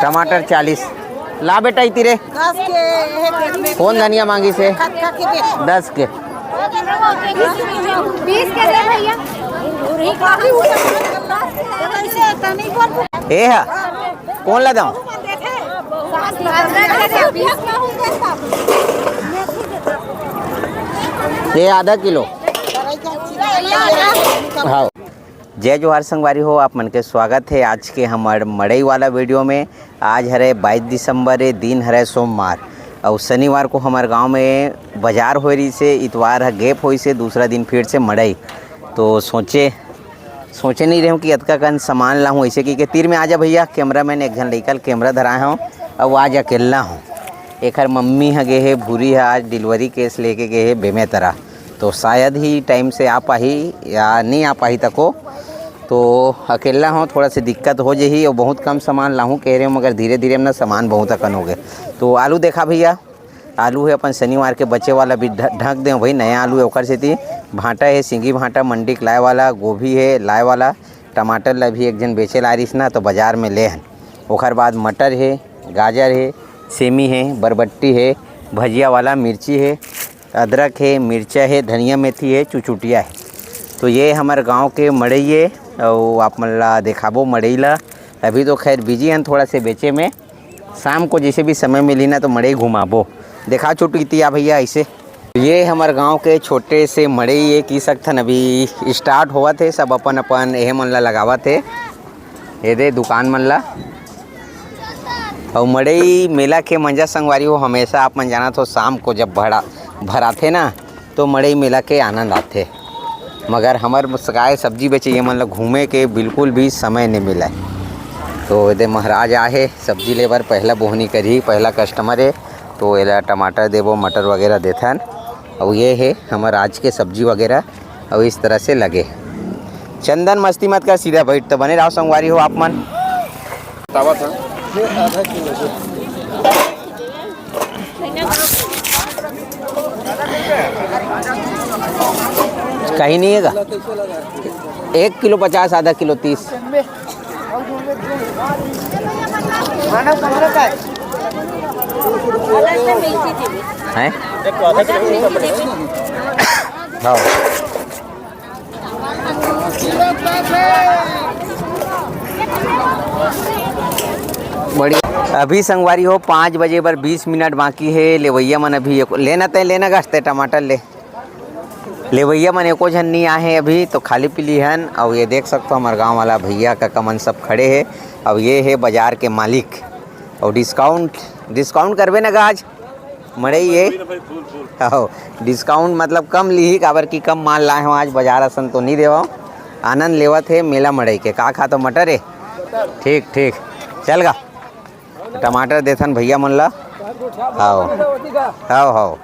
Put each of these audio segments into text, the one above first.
टमाटर 40 ला बेटा इतने रे। कौन धनिया मांगी से 10 के 20 के दे भैया। ए है कौन ला दूं ये आधा किलो। हाँ जय जोहार संगवारी हो, आप मन के स्वागत है आज के हमारे मड़ई वाला वीडियो में। आज हरे 22 दिसंबर है, दिन हरे सोमवार और शनिवार को हमारे गांव में बाजार हो रही से, इतवार है गैप हुई से, दूसरा दिन फिर से मड़ई। तो सोचे नहीं रहे हूँ कि अतका कन सामान लाऊँ ऐसे कि तीर में आ जा भैया। कैमरा मैन एक जन लेकर कैमरा धराए हूँ और आज अकेला हूँ। एक हर मम्मी है गए है, भूरी है आज डिलीवरी केस लेके गए है बेमेतरा, तो शायद ही टाइम से आ पाही या नहीं आ पाही तको। तो अकेला हूँ, थोड़ा सी दिक्कत हो जाही और बहुत कम सामान लाऊँ कह रहे हूँ, मगर धीरे धीरे ना सामान बहुत अकन हो गए। तो आलू देखा भैया, आलू है अपन शनिवार के बच्चे वाला भी ढक दें भाई, नया आलू है ओकर से थी। भांटा है सिंगी भांटा मंडी के लाए वाला, गोभी है लाए वाला, टमाटर ला भी एक जन बेचे ला रही ना तो बाज़ार में ले हन। ओकर बाद मटर है, गाजर है, सेमी है, बरबट्टी है, भजिया वाला मिर्ची है, अदरक है, मिर्चा है, धनिया मेथी है, चुचुटिया है। तो ये हमारे गांव के मड़ई है और आप मन ला देखाबो मड़ई ला। अभी तो खैर बिजी हैं थोड़ा से बेचे में, शाम को जैसे भी समय मिली ना तो मड़ई घुमाबो। देखा चुटकितिया भैया ऐसे। ये हमारे गांव के छोटे से मड़ई ये की सकथन अभी स्टार्ट हुआ थे, सब अपन अपन एह मन ला लगावा थे ये दे दुकान मन ला। और मड़ई मेला के मंजा संगवारी हो, हमेशा आप मन जाना तो शाम को जब भराथे ना तो मड़ई मेला के आनंद आते। मगर हमार सगाए सब्जी बेचे ये मन ला घूमे के बिल्कुल भी समय नहीं मिला। तो ये महाराज आहे सब्जी लेबर, पहला बोहनी करी, पहला कस्टमर है। तो ये टमाटर देवो, मटर वगैरह देथन। और ये है हमारा आज के सब्जी वगैरह और इस तरह से लगे। चंदन मस्ती मत कर, सीधा बैठ तो बने रहो संगवारी हो आप मन। तावा था आधा किलो कहीं नहीं है 1 किलो 50, आधा किलो 30 है। हाँ बढ़िया। अभी संगवारी हो 5 बजे पर 20 मिनट बाकी है। लेवैया मन अभी लेना तय लेना गश्ते टमाटर लेवैया मन एको झन नहीं आए हैं अभी, तो खाली पीली हन। और ये देख सकते हो हमारे गांव वाला भैया का कमन सब खड़े हैं। और ये है बाजार के मालिक और डिस्काउंट करबे ना गाज मड़ई ये। हो डिस्काउंट मतलब कम ली काबर की कम माल लाए हो आज बाजार असन तो नहीं देवा। आनंद लेवत है मेला मड़ई के। का खा तो मटर है, ठीक ठीक चल गा। टमाटर देथन भैया मन ला। हाँ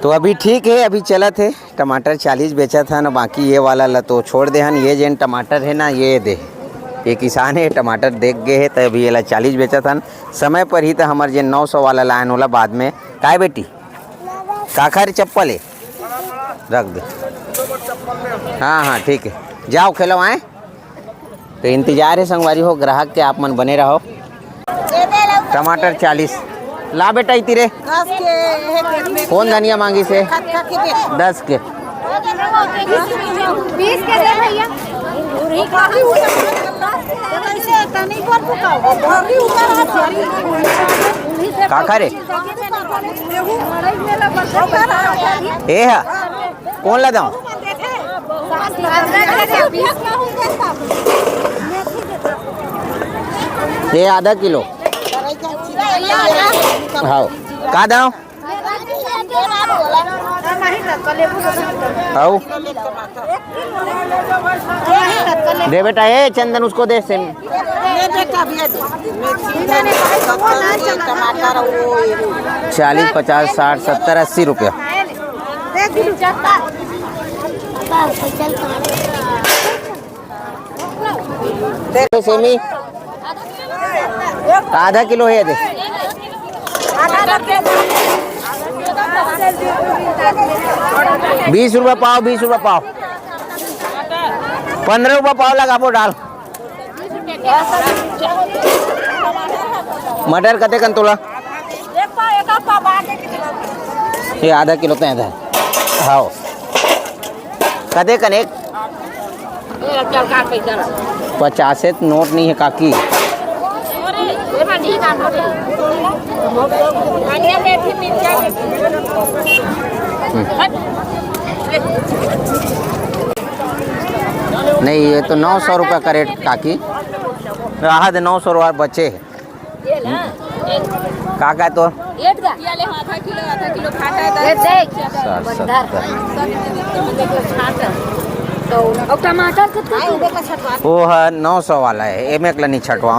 तो अभी ठीक है, अभी चलत है। टमाटर 40 बेचा था ना, बाकी ये वाला ला तो छोड़ दे हन। ये जैन टमाटर है ना ये दे, ये किसान है टमाटर देख गए है तो अभी ये ला 40 बेचा था। समय पर ही तो हमारे जे 900 वाला लाइन वाला बाद में काय बेटी काखर चप्पल है रख दे। हाँ ठीक है जाओ खेलो आए। तो इंतजार है संगवारी हो ग्राहक के, आप मन बने रहो। टमाटर 40 ला बेटा इतने रे। कौन धनिया मांगी से 10 के 20 के दे भैया। का खा रे ए है कौन ला दूं ये आधा किलो। हाँ का दूं दे बेटा ये चंदन उसको दे से 40 50 60 70 80 रुपया। सेमी आधा किलो है दे। 20 रुपये पाव, 20 रुपये पाव, 15 रुपये पाव लगाबो डाल। मटर कते कन तोला ये आधा किलो तो आधा हाँ कदे कन एक 50 नोट नहीं है काकी नहीं ये तो 900 रुपये का रेट काकी राहत 900 रुपये बचे है काका तो टमाटर वो है 900 वाला है एम एक नहीं छटवा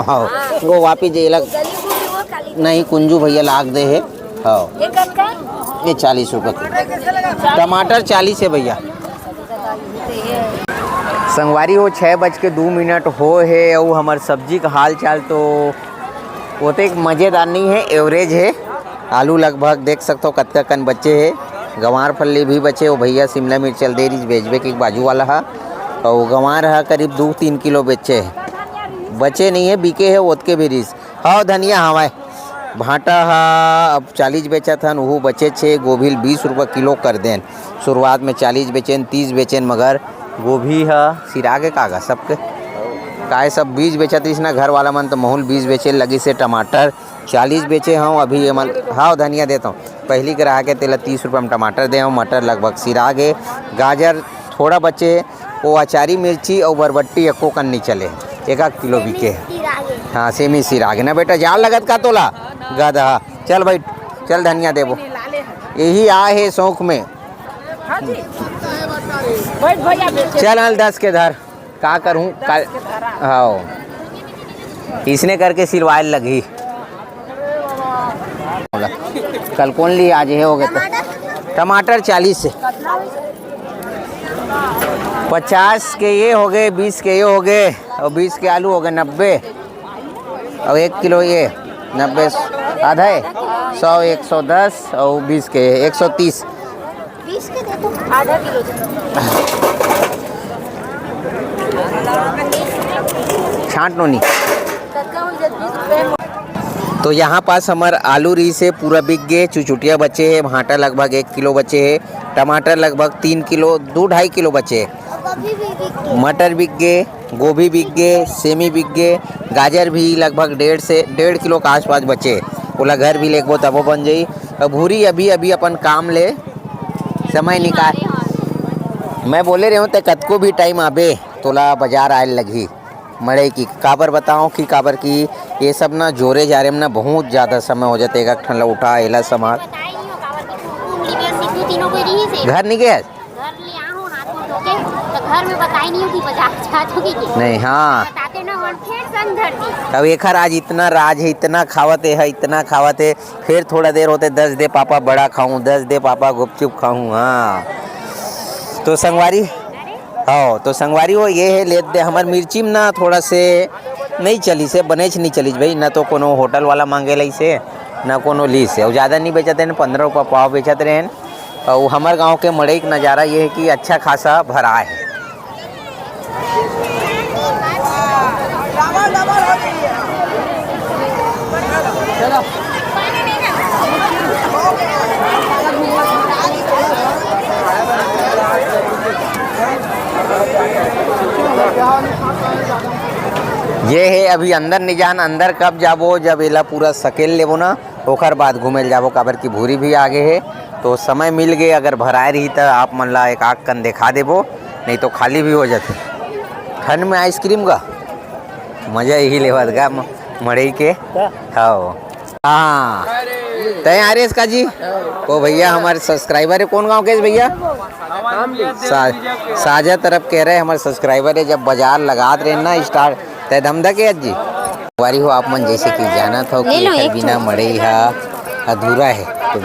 वो वापिस ये लग नहीं कुंजू भैया लाग दे है हाँ ये 40 रुपये टमाटर 40 है भैया संगवारी हो 6:02 हो है और हमार सब्जी का हाल चाल तो वो तो एक मज़ेदार नहीं है एवरेज है आलू लगभग देख सकते हो कतका कन बच्चे है गंवार फल्ली भी बचे वो भैया शिमला मिर्च चल दे रही बेचबे के बाजू वाला है और गंवार है करीब 2-3 किलो बेचे है बचे नहीं है बिके है ओतके भी रिस हाँ धनिया हवाए भाटा हा अब 40 बेचा था वो बचे छे गोभी 20 रुपये किलो कर देन शुरुआत में 40 बेचेन 30 बेचेन मगर गोभी है सिरागे कागा सबके काय सब 20 बेचा थी ना घर वाला मन तो महूल 20 बेचे लगी से टमाटर 40 बेचे हूँ अभी ये मन हाँ धनिया देता हूँ पहली ग्राहक के तेला 30 रुपये में टमाटर दे हूँ मटर लगभग सिरागे गाजर थोड़ा बचे वो अचारी मिर्ची और बरबट्टी एको कन नहीं चले 1 किलो बिके हाँ सेमी सिरागे ना बेटा जाल लगत का तोला गधा चल भाई चल धनिया देबो यही आए है शौक में चल 10 के धर का करूँ हाँ इसने करके सिलवाए लगी कल कौन ली आज है हो गए तो टमाटर 40 से 50 के ये हो गए 20 के ये हो गए और 20 के आलू हो गए 90 और 1 किलो ये 90 आधा है 100 110 और 20 के 130 20 के दे दो आधा किलो छाँट नो नहीं तो यहाँ पास हमार आलू री से पूरा बिक गए चुचुटिया बचे है भाटा लगभग 1 किलो बचे है टमाटर लगभग 3 किलो 2-2.5 किलो बचे मटर बिक गए गोभी बिक गए सेमी बिक गए गाजर भी लगभग 1.5 किलो के आसपास बचे बोला घर भी लेगो तबो बन जाई भूरी अभी अपन काम ले समय निकाल मैं बोले रहे हूँ तो कतको भी टाइम आबे तोला बाजार आए लगी मड़े की काबर बताओ कि काबर की ये सब ना जोरे जा रहे में ना बहुत ज़्यादा समय हो जाते एक ठंडा उठा एला समार घर नहीं गया घर में बताई नहीं होगी बाजार नहीं हाँ बताते ना और फिर संधर अब एक आज इतना राज है इतना खावत है फिर थोड़ा देर होते 10 दे पापा बड़ा खाऊं 10 दे पापा गुपचुप खाऊं हाँ तो संगवारी हाँ तो संगवारी हो ये है लेते हमार मिर्ची में ना थोड़ा से नहीं चली से बनेच नहीं चली भाई ना तो कोनो होटल वाला मांगे ली से ना कोनो ली से और ज़्यादा नहीं बेचते हैं 15 रुपये पाव बेचते रहे और हमारे गांव के मड़ई का नज़ारा ये है कि अच्छा खासा भरा है ये है अभी अंदर नहीं जान अंदर कब जाबो जब एला पूरा सकेल लेबो ना ओकर बाद घूमे जाबो काबर की भूरी भी आगे है तो समय मिल गए अगर भराए रही तो आप मन ला एक आग कन दिखा देबो नहीं तो खाली भी हो जाते ठंड में आइसक्रीम का मज़ा यही लेवत गा मड़ई के हाँ तय आ रहे इसका जी ओ भैया हमारे सब्सक्राइबर है कौन गांव के भैया साझा तरफ कह रहे हमारे सब्सक्राइबर है जब बाजार लगा रहे ना स्टार्ट तय धमधा के जी वारी हो आप मन जैसे कि जाना था कि बिना मड़ई हा अधूरा है तो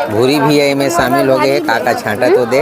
भूरी भी है में शामिल हो गए काका छांटा तो दे